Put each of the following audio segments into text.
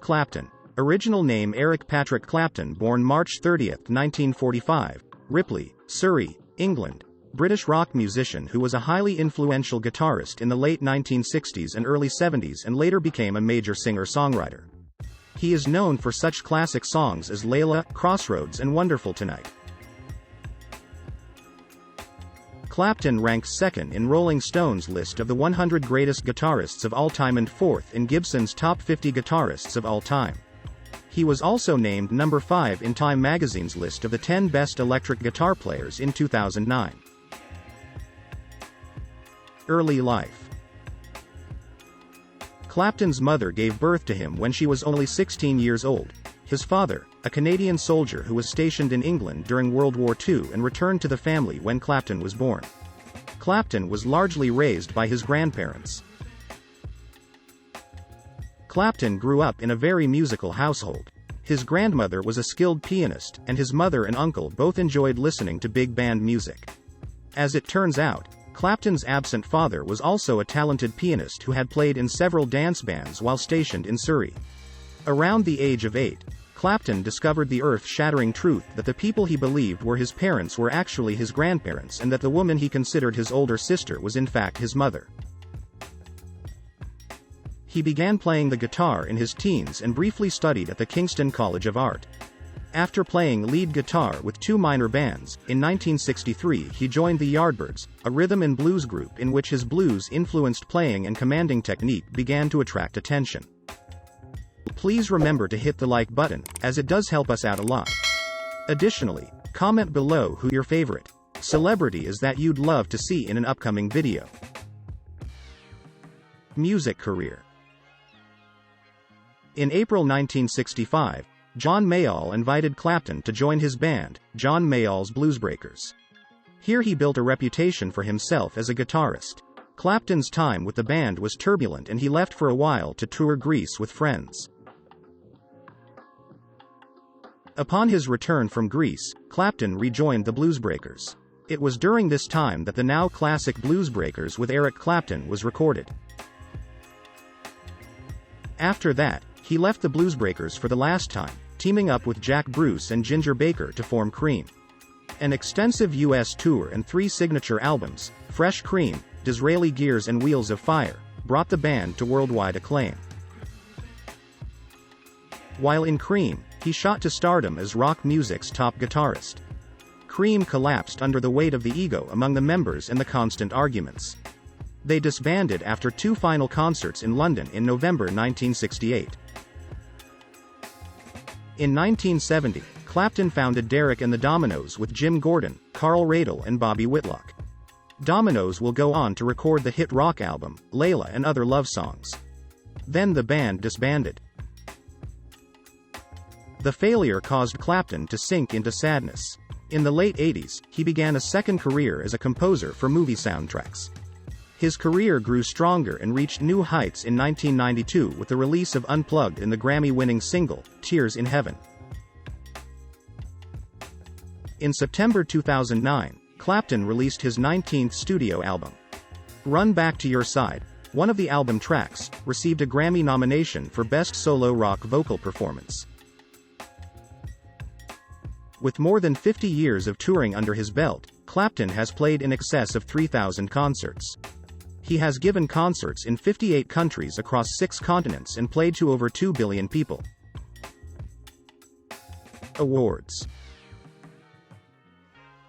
Clapton, original name Eric Patrick Clapton, born March 30, 1945, Ripley, Surrey, England, British rock musician who was a highly influential guitarist in the late 1960s and early 70s and later became a major singer-songwriter. He is known for such classic songs as Layla, Crossroads and Wonderful Tonight. Clapton ranks second in Rolling Stone's list of the 100 greatest guitarists of all time and fourth in Gibson's top 50 guitarists of all time. He was also named number 5 in Time magazine's list of the 10 best electric guitar players in 2009. Early life. Clapton's mother gave birth to him when she was only 16 years old. His father, a Canadian soldier who was stationed in England during World War II and returned to the family when Clapton was born. Clapton was largely raised by his grandparents. Clapton grew up in a very musical household. His grandmother was a skilled pianist, and his mother and uncle both enjoyed listening to big band music. As it turns out, Clapton's absent father was also a talented pianist who had played in several dance bands while stationed in Surrey. Around the age of 8, Clapton discovered the earth-shattering truth that the people he believed were his parents were actually his grandparents and that the woman he considered his older sister was in fact his mother. He began playing the guitar in his teens and briefly studied at the Kingston College of Art. After playing lead guitar with 2 minor bands, in 1963 he joined the Yardbirds, a rhythm and blues group in which his blues-influenced playing and commanding technique began to attract attention. Please remember to hit the like button, as it does help us out a lot. Additionally, comment below who your favorite celebrity is that you'd love to see in an upcoming video. Music career. In April 1965, John Mayall invited Clapton to join his band, John Mayall's Bluesbreakers. Here he built a reputation for himself as a guitarist. Clapton's time with the band was turbulent and he left for a while to tour Greece with friends. Upon his return from Greece, Clapton rejoined the Bluesbreakers. It was during this time that the now classic Bluesbreakers with Eric Clapton was recorded. After that, he left the Bluesbreakers for the last time, teaming up with Jack Bruce and Ginger Baker to form Cream. An extensive US tour and 3 signature albums, Fresh Cream, Disraeli Gears and Wheels of Fire, brought the band to worldwide acclaim. While in Cream, he shot to stardom as rock music's top guitarist. Cream collapsed under the weight of the ego among the members and the constant arguments. They disbanded after 2 final concerts in London in November 1968. In 1970, Clapton founded Derek and the Dominoes with Jim Gordon, Carl Radle and Bobby Whitlock. Dominoes will go on to record the hit rock album, Layla and other love songs. Then the band disbanded. The failure caused Clapton to sink into sadness. In the late 80s, he began a second career as a composer for movie soundtracks. His career grew stronger and reached new heights in 1992 with the release of Unplugged and the Grammy-winning single, Tears in Heaven. In September 2009, Clapton released his 19th studio album. Run Back to Your Side, one of the album tracks, received a Grammy nomination for Best Solo Rock Vocal Performance. With more than 50 years of touring under his belt, Clapton has played in excess of 3,000 concerts. He has given concerts in 58 countries across 6 continents and played to over 2 billion people. Awards.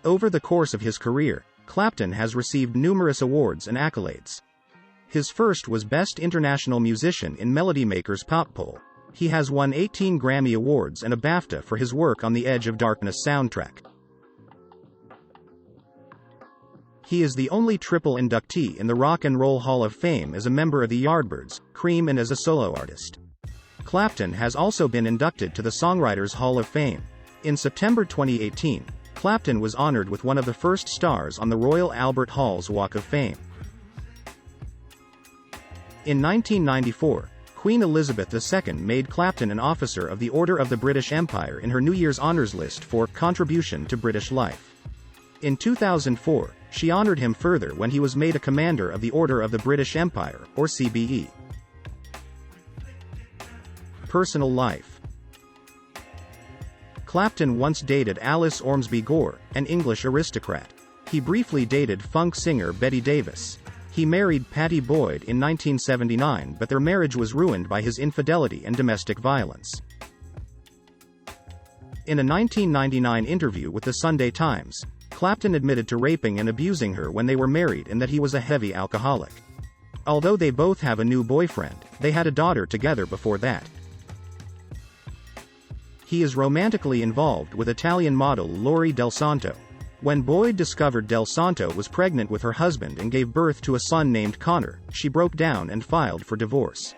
Over the course of his career, Clapton has received numerous awards and accolades. His first was Best International Musician in Melody Maker's Pop Poll. He has won 18 Grammy Awards and a BAFTA for his work on the Edge of Darkness soundtrack. He is the only triple inductee in the Rock and Roll Hall of Fame as a member of the Yardbirds, Cream and as a solo artist. Clapton has also been inducted to the Songwriters Hall of Fame. In September 2018, Clapton was honored with one of the first stars on the Royal Albert Hall's Walk of Fame. In 1994, Queen Elizabeth II made Clapton an Officer of the Order of the British Empire in her New Year's Honours List for contribution to British life. In 2004, she honored him further when he was made a Commander of the Order of the British Empire, or CBE. Personal life. Clapton once dated Alice Ormsby Gore, an English aristocrat. He briefly dated funk singer Betty Davis. He married Pattie Boyd in 1979, but their marriage was ruined by his infidelity and domestic violence. In a 1999 interview with the Sunday Times, Clapton admitted to raping and abusing her when they were married and that he was a heavy alcoholic. Although they both have a new boyfriend, they had a daughter together before that. He is romantically involved with Italian model Lori Del Santo. When Boyd discovered Del Santo was pregnant with her husband and gave birth to a son named Connor, she broke down and filed for divorce.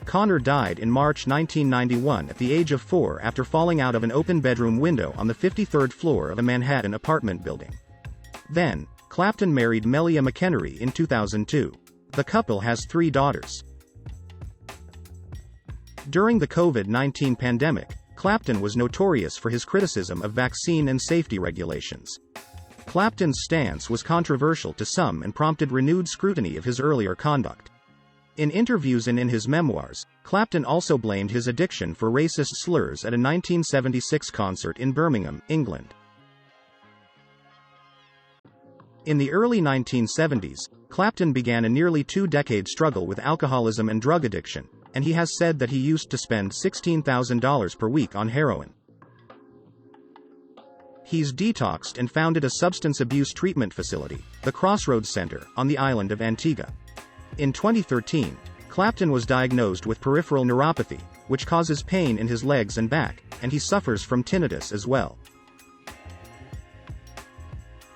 Connor died in March 1991 at the age of 4 after falling out of an open bedroom window on the 53rd floor of a Manhattan apartment building. Then, Clapton married Melia McHenry in 2002. The couple has 3 daughters. During the COVID-19 pandemic, Clapton was notorious for his criticism of vaccine and safety regulations. Clapton's stance was controversial to some and prompted renewed scrutiny of his earlier conduct. In interviews and in his memoirs, Clapton also blamed his addiction for racist slurs at a 1976 concert in Birmingham, England. In the early 1970s, Clapton began a nearly 2-decade struggle with alcoholism and drug addiction, and he has said that he used to spend $16,000 per week on heroin. He's detoxed and founded a substance abuse treatment facility, the Crossroads Center, on the island of Antigua. In 2013, Clapton was diagnosed with peripheral neuropathy, which causes pain in his legs and back, and he suffers from tinnitus as well.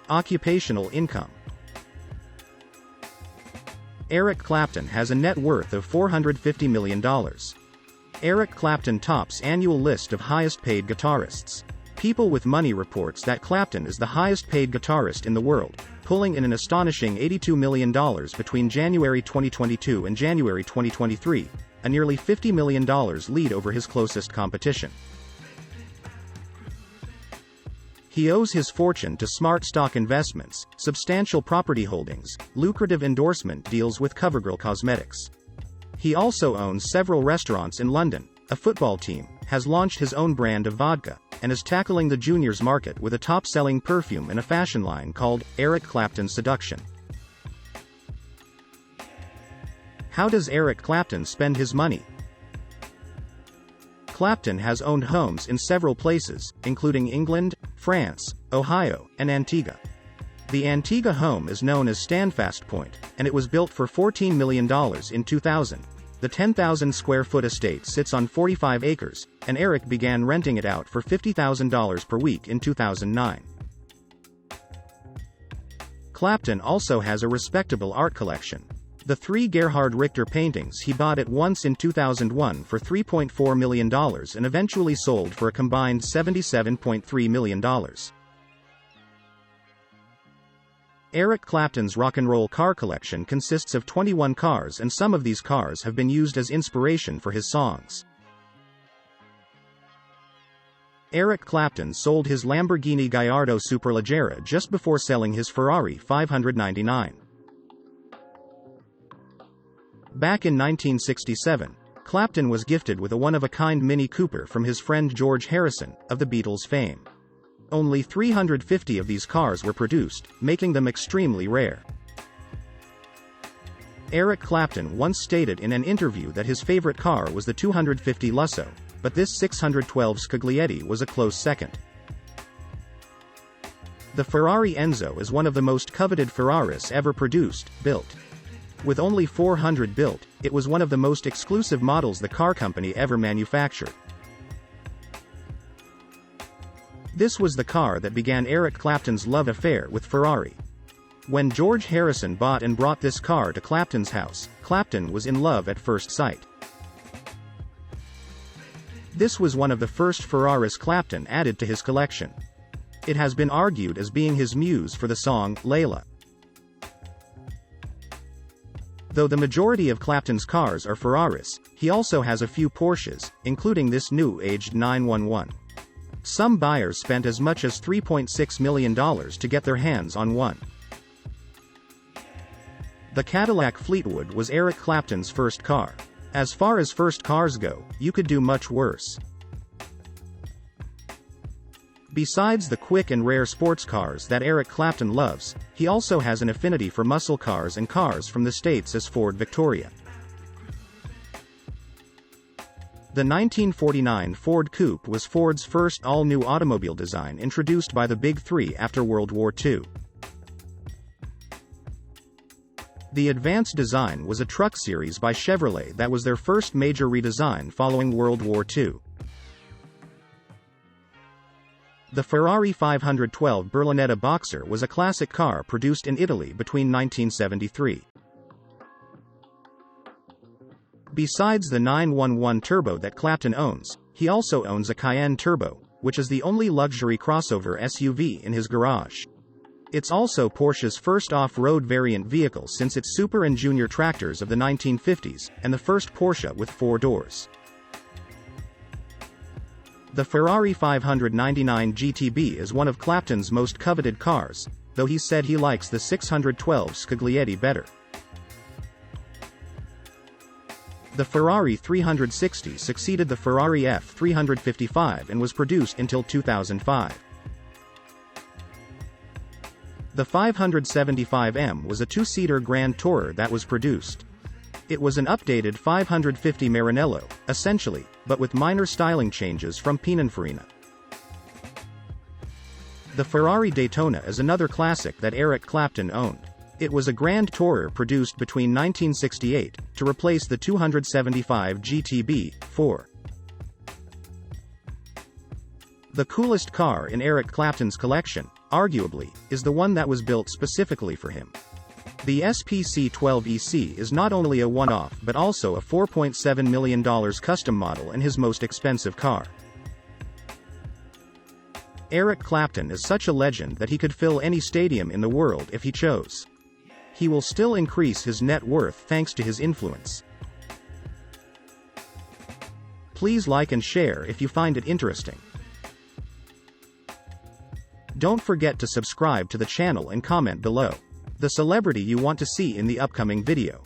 Occupational income. Eric Clapton has a net worth of $450 million. Eric Clapton tops annual list of highest-paid guitarists. People with Money reports that Clapton is the highest-paid guitarist in the world, pulling in an astonishing $82 million between January 2022 and January 2023, a nearly $50 million lead over his closest competition. He owes his fortune to smart stock investments, substantial property holdings, lucrative endorsement deals with CoverGirl Cosmetics. He also owns several restaurants in London, a football team, has launched his own brand of vodka, and is tackling the juniors market with a top-selling perfume and a fashion line called Eric Clapton Seduction. How does Eric Clapton spend his money? Clapton has owned homes in several places, including England, France, Ohio, and Antigua. The Antigua home is known as Standfast Point, and it was built for $14 million in 2000. The 10,000-square-foot estate sits on 45 acres, and Eric began renting it out for $50,000 per week in 2009. Clapton also has a respectable art collection. The 3 Gerhard Richter paintings he bought at once in 2001 for $3.4 million and eventually sold for a combined $77.3 million. Eric Clapton's rock and roll car collection consists of 21 cars, and some of these cars have been used as inspiration for his songs. Eric Clapton sold his Lamborghini Gallardo Superleggera just before selling his Ferrari 599. Back in 1967, Clapton was gifted with a one-of-a-kind Mini Cooper from his friend George Harrison, of the Beatles fame. Only 350 of these cars were produced, making them extremely rare. Eric Clapton once stated in an interview that his favorite car was the 250 Lusso, but this 612 Scaglietti was a close second. The Ferrari Enzo is one of the most coveted Ferraris ever produced, built. With only 400 built, it was one of the most exclusive models the car company ever manufactured. This was the car that began Eric Clapton's love affair with Ferrari. When George Harrison bought and brought this car to Clapton's house, Clapton was in love at first sight. This was one of the first Ferraris Clapton added to his collection. It has been argued as being his muse for the song Layla. Though the majority of Clapton's cars are Ferraris, he also has a few Porsches, including this new aged 911. Some buyers spent as much as $3.6 million to get their hands on one. The Cadillac Fleetwood was Eric Clapton's first car. As far as first cars go, you could do much worse. Besides the quick and rare sports cars that Eric Clapton loves, he also has an affinity for muscle cars and cars from the States as Ford Victoria. The 1949 Ford Coupe was Ford's first all-new automobile design introduced by the Big Three after World War II. The advanced design was a truck series by Chevrolet that was their first major redesign following World War II. The Ferrari 512 Berlinetta Boxer was a classic car produced in Italy between 1973. Besides the 911 Turbo that Clapton owns, he also owns a Cayenne Turbo, which is the only luxury crossover SUV in his garage. It's also Porsche's first off-road variant vehicle since its Super and Junior tractors of the 1950s, and the first Porsche with 4 doors. The Ferrari 599 GTB is one of Clapton's most coveted cars, though he said he likes the 612 Scaglietti better. The Ferrari 360 succeeded the Ferrari F355 and was produced until 2005. The 575M was a two-seater Grand Tourer that was produced. It was an updated 550 Maranello, essentially, but with minor styling changes from Pininfarina. The Ferrari Daytona is another classic that Eric Clapton owned. It was a Grand Tourer produced between 1968, to replace the 275 GTB-4. The coolest car in Eric Clapton's collection, arguably, is the one that was built specifically for him. The SPC-12EC is not only a one-off but also a $4.7 million custom model and his most expensive car. Eric Clapton is such a legend that he could fill any stadium in the world if he chose. He will still increase his net worth thanks to his influence. Please like and share if you find it interesting. Don't forget to subscribe to the channel and comment below the celebrity you want to see in the upcoming video.